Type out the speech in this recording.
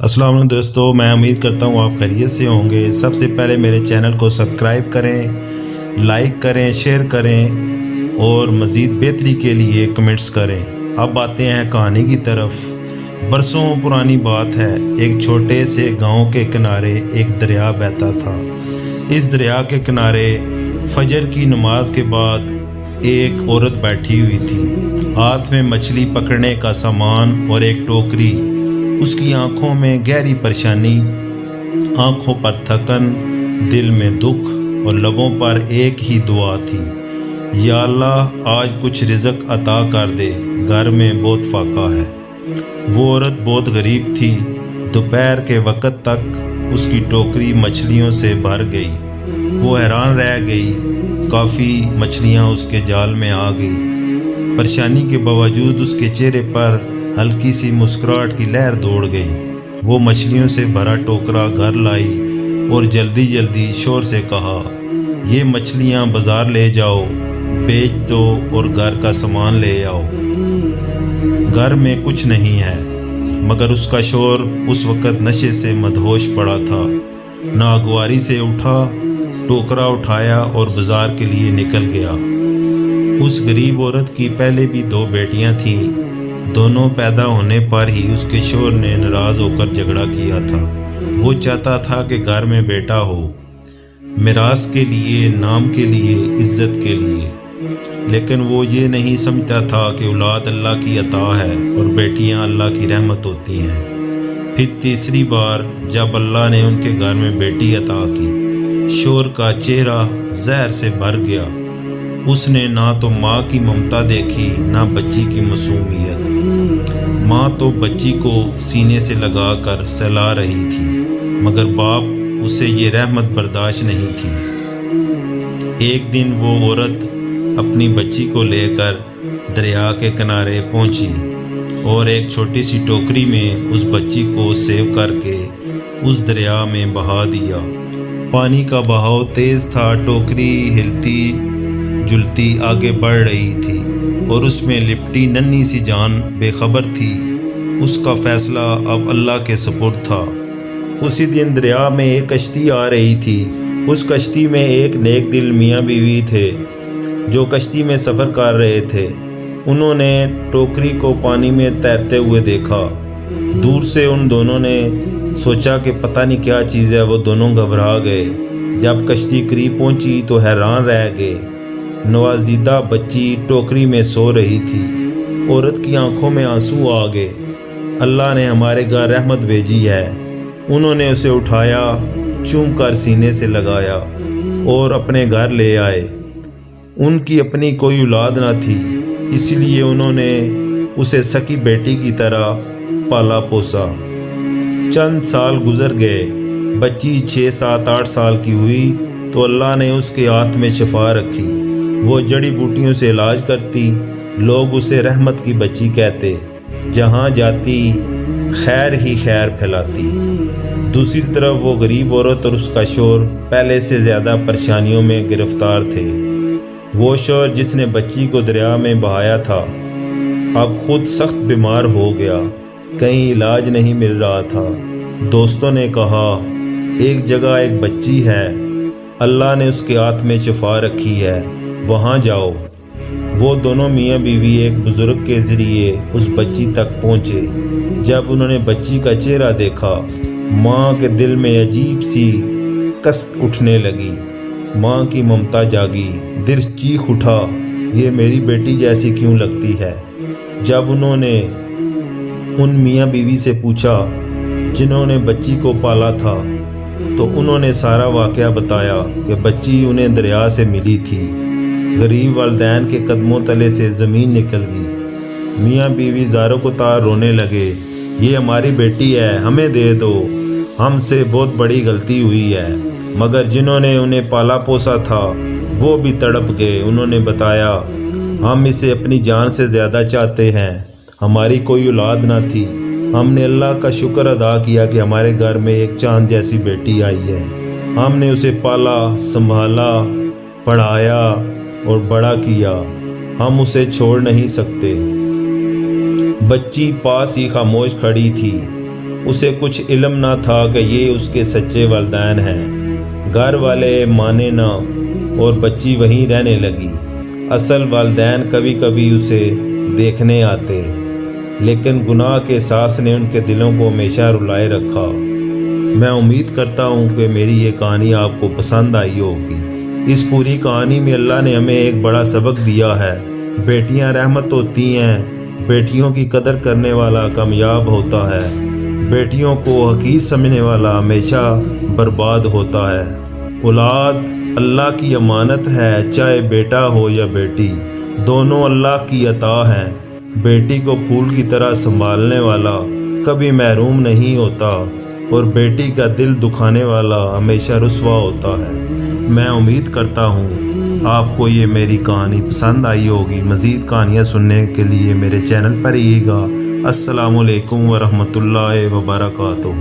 अस्सलाम वालेकुम दोस्तों, मैं उम्मीद करता हूँ आप खैरियत से होंगे। सबसे पहले मेरे चैनल को सब्सक्राइब करें, लाइक करें, शेयर करें और मज़ीद बेहतरी के लिए कमेंट्स करें। अब आते हैं कहानी की तरफ। बरसों पुरानी बात है, एक छोटे से गांव के किनारे एक दरिया बहता था। इस दरिया के किनारे फजर की नमाज के बाद एक औरत बैठी हुई थी, हाथ में मछली पकड़ने का सामान और एक टोकरी। उसकी आंखों में गहरी परेशानी, आंखों पर थकन, दिल में दुख और लबों पर एक ही दुआ थी, या अल्लाह आज कुछ रिज़्क अता कर दे, घर में बहुत फाका है। वो औरत बहुत गरीब थी। दोपहर के वक़्त तक उसकी टोकरी मछलियों से भर गई। वो हैरान रह गई, काफ़ी मछलियाँ उसके जाल में आ गई। परेशानी के बावजूद उसके चेहरे पर हल्की सी मुस्कुराहट की लहर दौड़ गई। वो मछलियों से भरा टोकरा घर लाई और जल्दी जल्दी शोर से कहा, ये मछलियाँ बाज़ार ले जाओ, बेच दो और घर का सामान ले आओ। घर में कुछ नहीं है, मगर उसका शोर उस वक़्त नशे से मदहोश पड़ा था। नागवारी से उठा, टोकरा उठाया और बाज़ार के लिए निकल गया। उस गरीब औरत की पहले भी 2 बेटियां थीं। दोनों पैदा होने पर ही उसके शोहर ने नाराज़ होकर झगड़ा किया था। वो चाहता था कि घर में बेटा हो, मिरास के लिए, नाम के लिए, इज़्ज़त के लिए। लेकिन वो ये नहीं समझता था कि औलाद अल्लाह की अता है और बेटियां अल्लाह की रहमत होती हैं। फिर तीसरी बार जब अल्लाह ने उनके घर में बेटी अता की, शोहर का चेहरा जहर से भर गया। उसने ना तो माँ की ममता देखी, ना बच्ची की मासूमियत। माँ तो बच्ची को सीने से लगाकर सहला रही थी, मगर बाप उसे ये रहमत बर्दाश्त नहीं थी। एक दिन वो औरत अपनी बच्ची को लेकर दरिया के किनारे पहुंची और एक छोटी सी टोकरी में उस बच्ची को सेव करके उस दरिया में बहा दिया। पानी का बहाव तेज़ था, टोकरी हिलती जुलती आगे बढ़ रही थी और उसमें लिपटी नन्ही सी जान बेखबर थी। उसका फैसला अब अल्लाह के सुपुर्द था। उसी दिन दरिया में एक कश्ती आ रही थी। उस कश्ती में एक नेक दिल मियाँ बीवी थे जो कश्ती में सफ़र कर रहे थे। उन्होंने टोकरी को पानी में तैरते हुए देखा। दूर से उन दोनों ने सोचा कि पता नहीं क्या चीज़ है। वो दोनों घबरा गए। जब कश्ती करीब पहुंची तो हैरान रह गए। नवाजीदा बच्ची टोकरी में सो रही थी। औरत की आंखों में आंसू आ गए। अल्लाह ने हमारे घर रहमत भेजी है। उन्होंने उसे उठाया, चूम कर सीने से लगाया और अपने घर ले आए। उनकी अपनी कोई औलाद ना थी, इसलिए उन्होंने उसे सकी बेटी की तरह पाला पोसा। चंद साल गुजर गए। बच्ची 6, 7, 8 साल की हुई तो अल्लाह ने उसके हाथ में शफा रखी। वो जड़ी बूटियों से इलाज करती। लोग उसे रहमत की बच्ची कहते। जहाँ जाती खैर ही खैर फैलाती। दूसरी तरफ वो गरीब औरत और उसका शोहर पहले से ज़्यादा परेशानियों में गिरफ्तार थे। वो शोहर जिसने बच्ची को दरिया में बहाया था, अब खुद सख्त बीमार हो गया। कहीं इलाज नहीं मिल रहा था। दोस्तों ने कहा, एक जगह एक बच्ची है, अल्लाह ने उसके हाथ में शफा रखी है, वहाँ जाओ। वो दोनों मियाँ बीवी एक बुज़ुर्ग के ज़रिए उस बच्ची तक पहुँचे। जब उन्होंने बच्ची का चेहरा देखा, माँ के दिल में अजीब सी कसक उठने लगी। माँ की ममता जागी। दिल चीख उठा, ये मेरी बेटी जैसी क्यों लगती है। जब उन्होंने उन मियाँ बीवी से पूछा जिन्होंने बच्ची को पाला था, तो उन्होंने सारा वाक़या बताया कि बच्ची उन्हें दरिया से मिली थी। गरीब वालिदैन के कदमों तले से ज़मीन निकल गई। मियाँ बीवी ज़ारों को तार रोने लगे, ये हमारी बेटी है, हमें दे दो, हमसे बहुत बड़ी गलती हुई है। मगर जिन्होंने उन्हें पाला पोसा था वो भी तड़प गए। उन्होंने बताया, हम इसे अपनी जान से ज़्यादा चाहते हैं। हमारी कोई औलाद ना थी। हमने अल्लाह का शुक्र अदा किया कि हमारे घर में एक चांद जैसी बेटी आई है। हमने उसे पाला, संभाला, पढ़ाया और बड़ा किया। हम उसे छोड़ नहीं सकते। बच्ची पास ही खामोश खड़ी थी। اسے کچھ علم نہ تھا کہ یہ اس کے سچے والدین ہیں۔ گھر والے مانے نہ اور بچی وہیں رہنے لگی۔ اصل والدین کبھی کبھی اسے دیکھنے آتے، لیکن گناہ کے احساس نے ان کے دلوں کو ہمیشہ رلائے رکھا۔ میں امید کرتا ہوں کہ میری یہ کہانی آپ کو پسند آئی ہوگی۔ اس پوری کہانی میں اللہ نے ہمیں ایک بڑا سبق دیا ہے۔ بیٹیاں رحمت ہوتی ہیں، بیٹیوں کی قدر کرنے والا کامیاب ہوتا ہے، بیٹیوں کو حقیر سمجھنے والا ہمیشہ برباد ہوتا ہے۔ اولاد اللہ کی امانت ہے، چاہے بیٹا ہو یا بیٹی، دونوں اللہ کی عطا ہیں۔ بیٹی کو پھول کی طرح سنبھالنے والا کبھی محروم نہیں ہوتا، اور بیٹی کا دل دکھانے والا ہمیشہ رسوا ہوتا ہے۔ میں امید کرتا ہوں آپ کو یہ میری کہانی پسند آئی ہوگی۔ مزید کہانیاں سننے کے لیے میرے چینل پر رہیے گا۔ السلام علیکم ورحمۃ اللہ وبرکاتہ۔